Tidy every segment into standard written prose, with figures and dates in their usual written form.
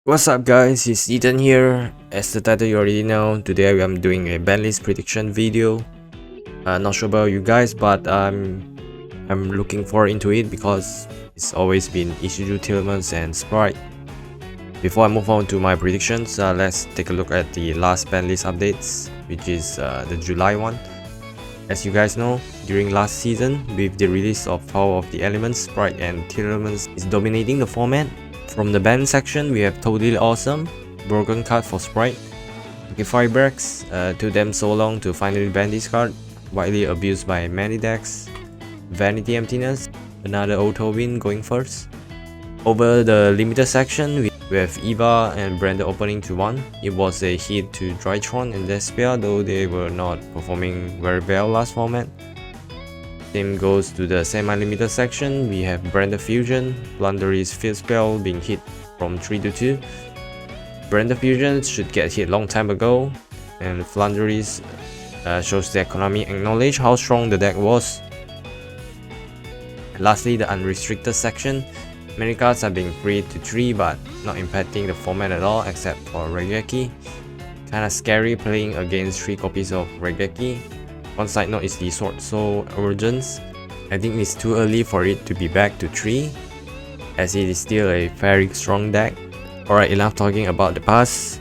What's up guys, it's Ethan here. As the title you already know, today I'm doing a Banlist prediction video. Not sure about you guys, but I'm looking forward into it because it's always been Ishiju Tillmans and Sprite. Before I move on to my predictions, let's take a look at the last Banlist updates, which is the July one. As you guys know, during last season, with the release of Power of the Elements, Sprite and Tillmans is dominating the format. From the ban section, we have Totally Awesome, Broken Card for Sprite, okay, Firebreaks, took them so long to finally ban this card, widely abused by many decks, Vanity Emptiness, another auto win going first. Over the limited section, we have Eva and Brenda opening to 1. It was a hit to Drytron and Despair, though they were not performing very well last format. Same goes to the semi-limited section. We have Brenda Fusion, Blundery's Field Spell being hit from 3 to 2. Brenda Fusion should get hit long time ago, and Flundery's shows the economy acknowledge how strong the deck was. And lastly, the unrestricted section. Many cards are being freed to 3 but not impacting the format at all except for Regeki. Kinda scary playing against 3 copies of Regeki. One side note is the Sword Soul Origins. I think it's too early for it to be back to 3, as it is still a very strong deck. Alright, enough talking about the past.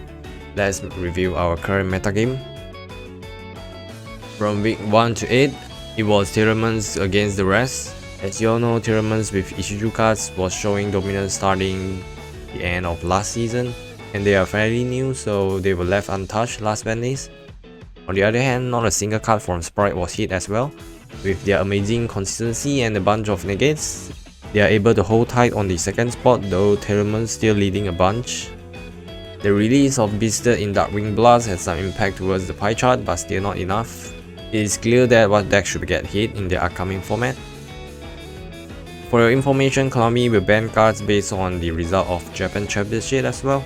Let's review our current metagame. From week 1 to 8, it was Tillmans against the rest. As you all know, Tillmans with Ishiju cards was showing dominance starting the end of last season, and they are fairly new, so they were left untouched last Banlist. On the other hand, not a single card from Sprite was hit as well. With their amazing consistency and a bunch of negates, they are able to hold tight on the second spot, though Tillmans still leading a bunch. The release of Beasted in Darkwing Blast had some impact towards the pie chart, but still not enough. It is clear that what deck should get hit in the upcoming format. For your information, Konami will ban cards based on the result of Japan Championship as well.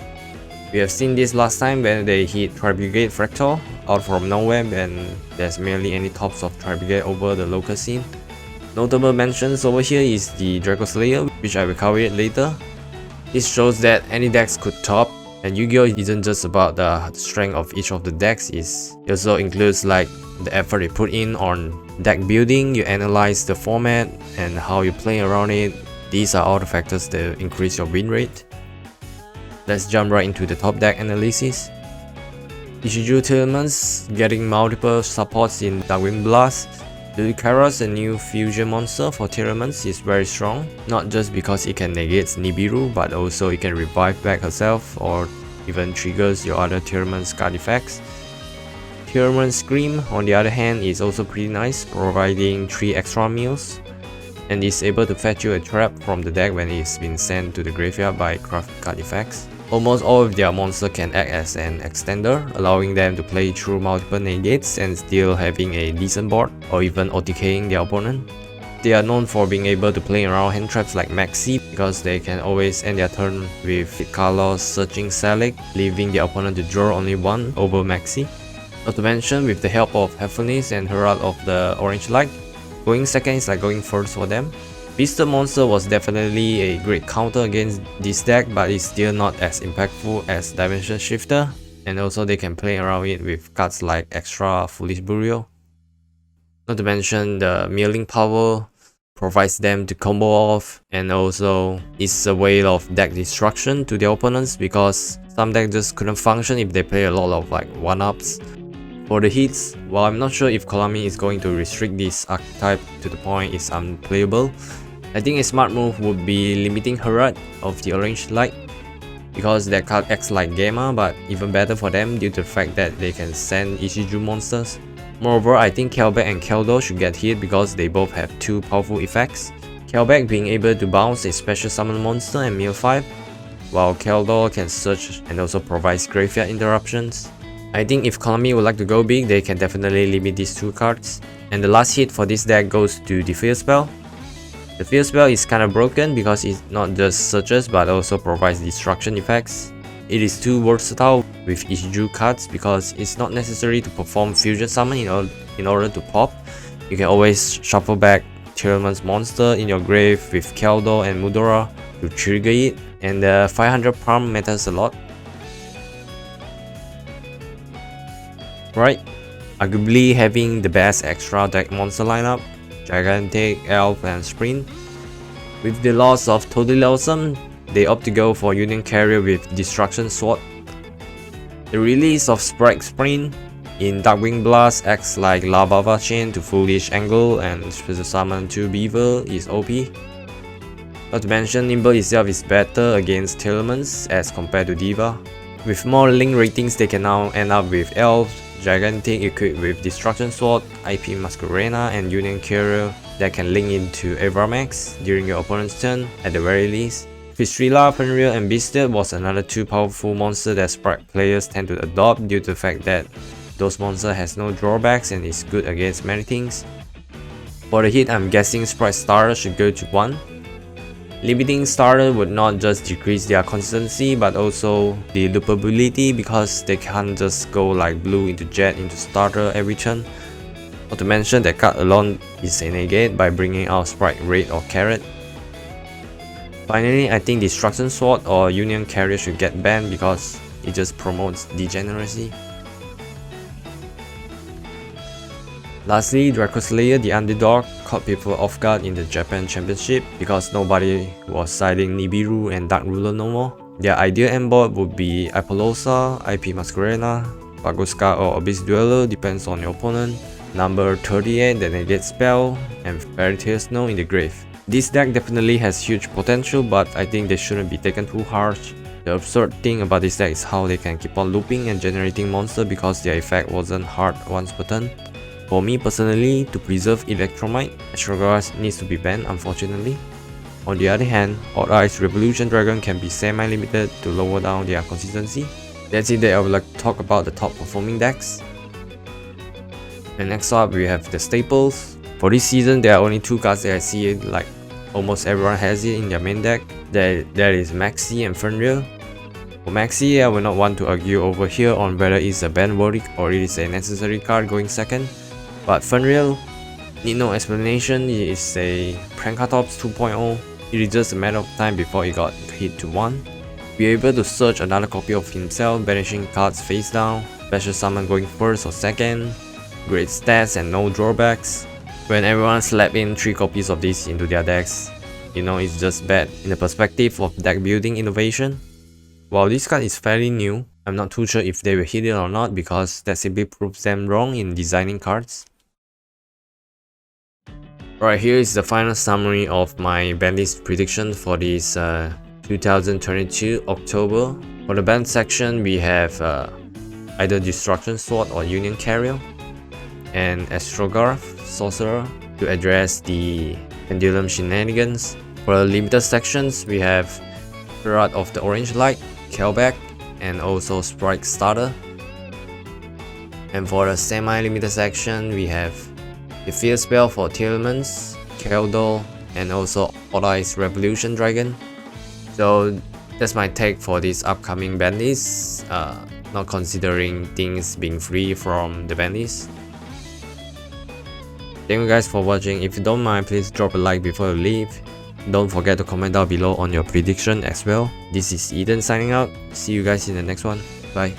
We have seen this last time when they hit Tribrigade Fractal out from nowhere and there's barely any tops of Tribrigade over the local scene. Notable mentions over here is the Draco Slayer, which I will cover it later. This shows that any decks could top, and Yu-Gi-Oh! Isn't just about the strength of each of the decks, it also includes like the effort you put in on deck building, you analyze the format and how you play around it. These are all the factors that increase your win rate. Let's jump right into the top deck analysis. Ishiju Tillmans getting multiple supports in Darkwing Blast. Lucaros, a new fusion monster for Tillmans, is very strong, not just because it can negate Nibiru, but also it can revive back herself or even triggers your other Tillmans card effects. Tillmans Scream, on the other hand, is also pretty nice, providing 3 extra meals, and is able to fetch you a trap from the deck when it's been sent to the graveyard by craft card effects. Almost all of their monsters can act as an extender, allowing them to play through multiple negates and still having a decent board, or even OTKing their opponent. They are known for being able to play around hand traps like Maxi because they can always end their turn with Carlos searching Selig, leaving their opponent to draw only 1 over Maxi. Not to mention, with the help of Hephanis and Herald of the Orange Light, going second is like going first for them. Beasted Monster was definitely a great counter against this deck, but it's still not as impactful as Dimension Shifter, and also they can play around it with cards like Extra Foolish Burial. Not to mention, the milling power provides them to combo off, and also it's a way of deck destruction to their opponents because some decks just couldn't function if they play a lot of like 1-ups. For the hits, while I'm not sure if Konami is going to restrict this archetype to the point it's unplayable, I think a smart move would be limiting Herald of the Orange Light, because that card acts like Gamma, but even better for them due to the fact that they can send Ishiju monsters. Moreover, I think Kelbeck and Keldo should get hit because they both have 2 powerful effects. Kelbeck being able to bounce a special summon monster and mill 5, while Keldo can search and also provides graveyard interruptions. I think if Konami would like to go big, they can definitely limit these 2 cards. And the last hit for this deck goes to the Field Spell. The Field Spell is kinda broken because it not just searches but also provides destruction effects. It is too versatile with Ishiju cards because it's not necessary to perform Fusion Summon in order to pop. You can always shuffle back Tillmans monster in your grave with Keldo and Mudora to trigger it, and the 500 palm matters a lot. Right, arguably having the best extra deck monster lineup, Gigantic, Elf and Sprint. With the loss of Totally Awesome, they opt to go for Union Carrier with Destruction Sword. The release of Sprint in Darkwing Blast acts like Lava Chain to Foolish Angle and Special Summon 2 Beaver is OP. Not to mention, Nimble itself is better against Telemans as compared to Diva. With more link ratings, they can now end up with Elf, Gigantic equipped with Destruction Sword, IP Masquerena and Union Carrier that can link into Avramax during your opponent's turn at the very least. Fistrilla, Fenrir and Beasted was another two powerful monsters that Sprite players tend to adopt due to the fact that those monsters has no drawbacks and is good against many things. For the hit, I'm guessing Sprite starter should go to 1. Limiting starter would not just decrease their consistency but also the loopability because they can't just go like blue into jet into starter every turn. Not to mention that card alone is a negate by bringing out Sprite Red or Carrot. Finally, I think Destruction Sword or Union Carrier should get banned because it just promotes degeneracy. Lastly, Draco Slayer, the underdog, caught people off guard in the Japan Championship because nobody was siding Nibiru and Dark Ruler no more. Their ideal endboard would be Apollosa, IP Masquerena, Pagoska or Abyss Dweller, depends on your opponent, number 38 that negates spell, and Fairy Tail Snow in the grave. This deck definitely has huge potential, but I think they shouldn't be taken too harsh. The absurd thing about this deck is how they can keep on looping and generating monsters because their effect wasn't hard once per turn. For me personally, to preserve Electromite, Astrogas needs to be banned unfortunately. On the other hand, Odd Eyes Revolution Dragon can be semi-limited to lower down their consistency. That's it that I would like to talk about the top performing decks. And next up we have the staples. For this season, there are only two cards that I see like almost everyone has it in their main deck. That is Maxi and Fenrir. For Maxi, I will not want to argue over here on whether it's a ban worthy or it is a necessary card going second. But Fenrir need no explanation, it is a Prankatops 2.0. It is just a matter of time before it got hit to 1. Be able to search another copy of himself, banishing cards face down, special summon going first or second, great stats and no drawbacks. When everyone slap in 3 copies of this into their decks, you know it's just bad in the perspective of deck building innovation. While this card is fairly new, I'm not too sure if they will hit it or not because that simply proves them wrong in designing cards. Right, here is the final summary of my banlist prediction for this 2022 October. For the ban section, we have either Destruction Sword or Union Carrier, and Astrogarth Sorcerer to address the Pendulum shenanigans. For the limited sections, we have Herald of the Orange Light, Kelbeck, and also Sprite Starter. And for the semi-limited section, we have the Fear Spell for Telemans, Keldor, and also Odd Eyes Revolution Dragon. So that's my take for this upcoming ban list, not considering things being free from the ban list. Thank you guys for watching. If you don't mind, please drop a like before you leave. Don't forget to comment down below on your prediction as well. This is Eden signing out. See you guys in the next one. Bye.